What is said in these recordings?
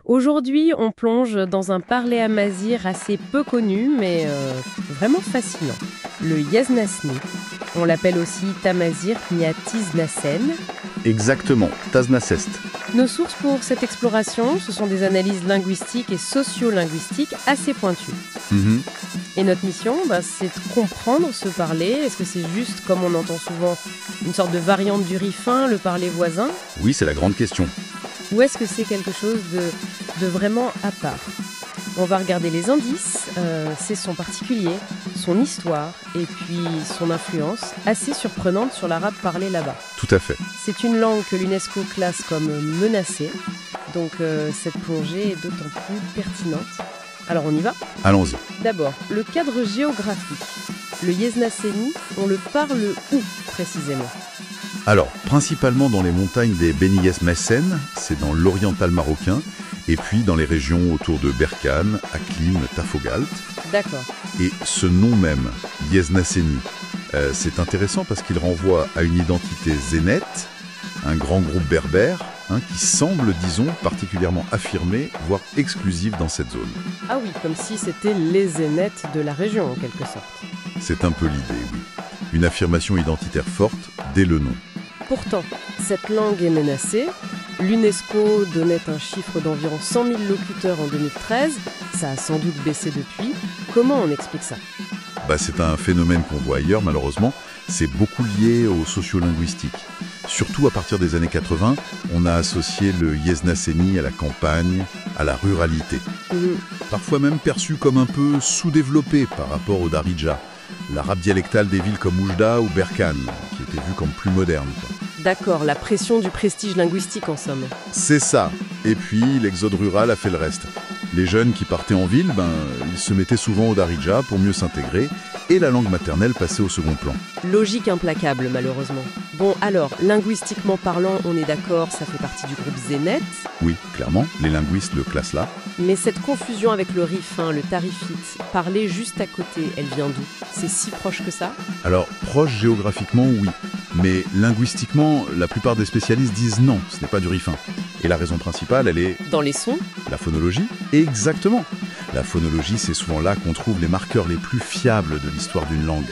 Aujourd'hui, on plonge dans un parler amazigh assez peu connu, mais vraiment fascinant. Le Yeznesni. On l'appelle aussi Tamazigh Niatiz-Nasen. Exactement, Taznacest. Nos sources pour cette exploration, ce sont des analyses linguistiques et sociolinguistiques assez pointues. Mhm. Et notre mission, c'est de comprendre ce parler. Est-ce que c'est juste, comme on entend souvent, une sorte de variante du rifin, le parler voisin? Oui, c'est la grande question. Ou est-ce que c'est quelque chose de vraiment à part? On va regarder les indices, c'est son particulier, son histoire et puis son influence assez surprenante sur l'arabe parlé là-bas. Tout à fait. C'est une langue que l'UNESCO classe comme menacée, donc cette plongée est d'autant plus pertinente. Alors on y va? Allons-y. D'abord, le cadre géographique. Le Yeznesni, on le parle où précisément? Alors, principalement dans les montagnes des Beni Yeznessen, c'est dans l'oriental marocain, et puis dans les régions autour de Berkane, Aklim, Tafogalt. D'accord. Et ce nom même, Yezneseni, c'est intéressant parce qu'il renvoie à une identité zénète, un grand groupe berbère, qui semble, disons, particulièrement affirmé, voire exclusif dans cette zone. Ah oui, comme si c'était les zénètes de la région en quelque sorte. C'est un peu l'idée, oui. Une affirmation identitaire forte dès le nom. Pourtant, cette langue est menacée. L'UNESCO donnait un chiffre d'environ 100 000 locuteurs en 2013. Ça a sans doute baissé depuis. Comment on explique ça? C'est un phénomène qu'on voit ailleurs, malheureusement. C'est beaucoup lié au sociolinguistique. Surtout à partir des années 80, on a associé le Yezneseni à la campagne, à la ruralité. Parfois même perçu comme un peu sous-développé par rapport au Darija, l'arabe dialectal des villes comme Oujda ou Berkane, qui était vu comme plus moderne. D'accord, la pression du prestige linguistique en somme. C'est ça. Et puis, l'exode rural a fait le reste. Les jeunes qui partaient en ville, ils se mettaient souvent au Darija pour mieux s'intégrer, et la langue maternelle passait au second plan. Logique implacable, malheureusement. Bon, alors, linguistiquement parlant, on est d'accord, ça fait partie du groupe Zénète. Oui, clairement, les linguistes le classent là. Mais cette confusion avec le rifin, le tarifite, parler juste à côté, elle vient d'où? C'est si proche que ça? Alors, proche géographiquement, oui. Mais linguistiquement, la plupart des spécialistes disent non, ce n'est pas du rifin. Et la raison principale, elle est... Dans les sons? La phonologie? Exactement. La phonologie, c'est souvent là qu'on trouve les marqueurs les plus fiables de l'histoire d'une langue.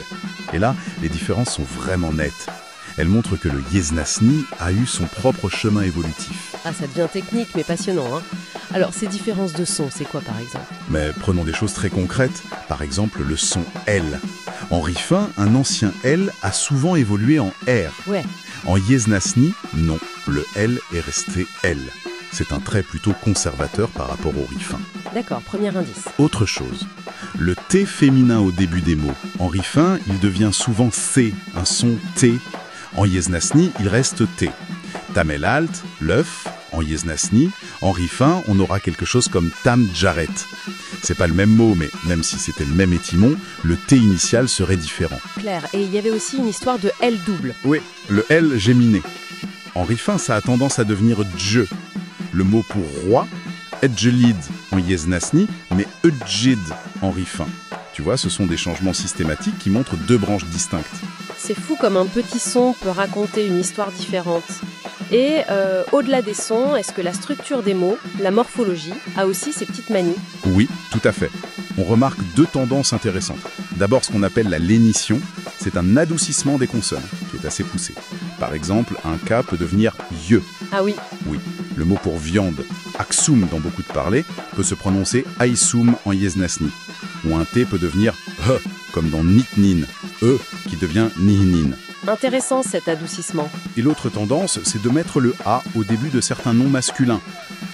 Et là, les différences sont vraiment nettes. Elles montrent que le Yeznesni a eu son propre chemin évolutif. Ah, ça devient technique, mais passionnant, hein. Alors, ces différences de sons, c'est quoi par exemple? Mais prenons des choses très concrètes. Par exemple, le son L. En rifin, un ancien L a souvent évolué en R. Ouais. En Yeznesni, non. Le L est resté L. C'est un trait plutôt conservateur par rapport au rifin. D'accord, premier indice. Autre chose, le T féminin au début des mots. En rifin, il devient souvent C, un son T. En Yeznesni, il reste T. Tamel alt, l'œuf. En Yeznesni, en rifin, on aura quelque chose comme Tam Djaret. C'est pas le même mot, mais même si c'était le même étymon, le T initial serait différent. Claire, et il y avait aussi une histoire de L double. Oui, le L géminé. En rifin, ça a tendance à devenir dje. Le mot pour roi, edjelid en Yeznesni, mais edjid en rifin. Tu vois, ce sont des changements systématiques qui montrent deux branches distinctes. C'est fou comme un petit son peut raconter une histoire différente. Et au-delà des sons, est-ce que la structure des mots, la morphologie, a aussi ses petites manies? Oui, tout à fait. On remarque deux tendances intéressantes. D'abord, ce qu'on appelle la lénition, c'est un adoucissement des consonnes, qui est assez poussé. Par exemple, un K peut devenir ye. Ah oui. Oui. Le mot pour viande, aksoum dans beaucoup de parlers, peut se prononcer aïsoum en Yeznesni. Ou un T peut devenir he, comme dans nitnin, e, qui devient nihnin. Intéressant cet adoucissement. Et l'autre tendance, c'est de mettre le A au début de certains noms masculins.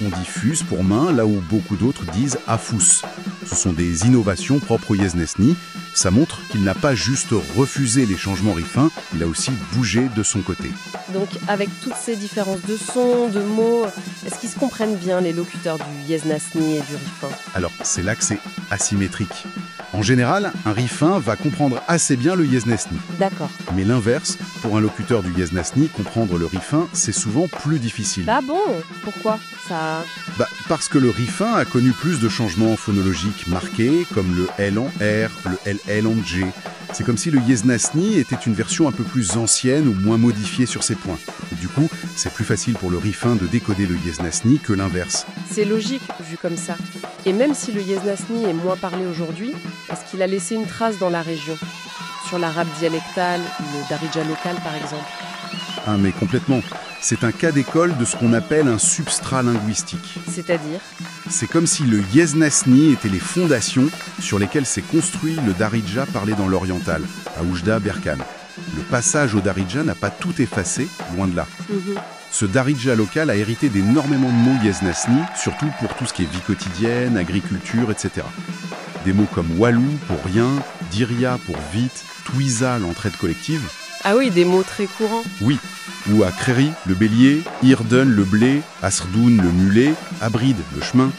On dit fus pour main, là où beaucoup d'autres disent afous. Ce sont des innovations propres au Yeznesni. Ça montre qu'il n'a pas juste refusé les changements rifins, il a aussi bougé de son côté. Donc, avec toutes ces différences de sons, de mots, est-ce qu'ils se comprennent bien, les locuteurs du Yeznesni et du rifin? Alors, c'est là que c'est asymétrique. En général, un rifin va comprendre assez bien le Yeznesni. D'accord. Mais l'inverse, pour un locuteur du Yeznesni, comprendre le rifin, c'est souvent plus difficile. Ah bon? Pourquoi? Parce que le rifin a connu plus de changements phonologiques marqués, comme le L en R, le LL en G. C'est comme si le Yeznesni était une version un peu plus ancienne ou moins modifiée sur ses points. Et du coup, c'est plus facile pour le Rifin de décoder le Yeznesni que l'inverse. C'est logique, vu comme ça. Et même si le Yeznesni est moins parlé aujourd'hui, est-ce qu'il a laissé une trace dans la région? Sur l'arabe dialectal ou le darija local, par exemple? Ah, mais complètement. C'est un cas d'école de ce qu'on appelle un substrat linguistique. C'est-à-dire? C'est comme si le Yeznesni était les fondations sur lesquelles s'est construit le Darija parlé dans l'oriental, à Oujda, Berkane. Le passage au Darija n'a pas tout effacé, loin de là. Ce Darija local a hérité d'énormément de mots Yeznesni, surtout pour tout ce qui est vie quotidienne, agriculture, etc. Des mots comme walou pour rien, diria pour vite, twiza l'entraide collective. Ah oui, des mots très courants. Oui, ou à Créry, le bélier, Irden, le blé, Asrdoun, le mulet, Abrid, le chemin.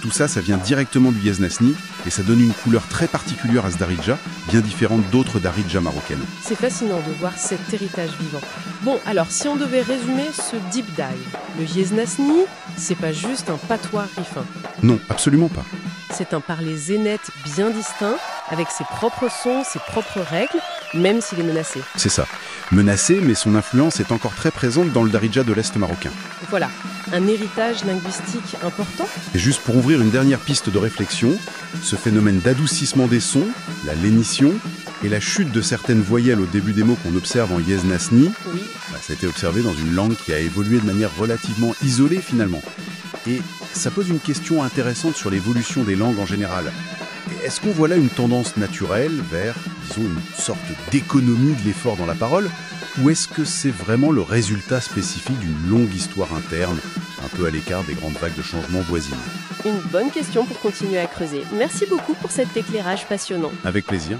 Tout ça, ça vient directement du Yeznesni et ça donne une couleur très particulière à ce Darija, bien différente d'autres Darija marocaines. C'est fascinant de voir cet héritage vivant. Bon, alors si on devait résumer ce deep dive, le Yeznesni, c'est pas juste un patois rifin. Non, absolument pas. C'est un parler zénète bien distinct, avec ses propres sons, ses propres règles, même s'il est menacé. C'est ça. Menacé, mais son influence est encore très présente dans le Darija de l'Est marocain. Voilà, un héritage linguistique important. Et juste pour ouvrir une dernière piste de réflexion, ce phénomène d'adoucissement des sons, la lénition et la chute de certaines voyelles au début des mots qu'on observe en Yeznesni, Oui. ça a été observé dans une langue qui a évolué de manière relativement isolée finalement. Et ça pose une question intéressante sur l'évolution des langues en général. Est-ce qu'on voit là une tendance naturelle vers, disons, une sorte d'économie de l'effort dans la parole, ou est-ce que c'est vraiment le résultat spécifique d'une longue histoire interne, un peu à l'écart des grandes vagues de changement voisines? Une bonne question pour continuer à creuser. Merci beaucoup pour cet éclairage passionnant. Avec plaisir.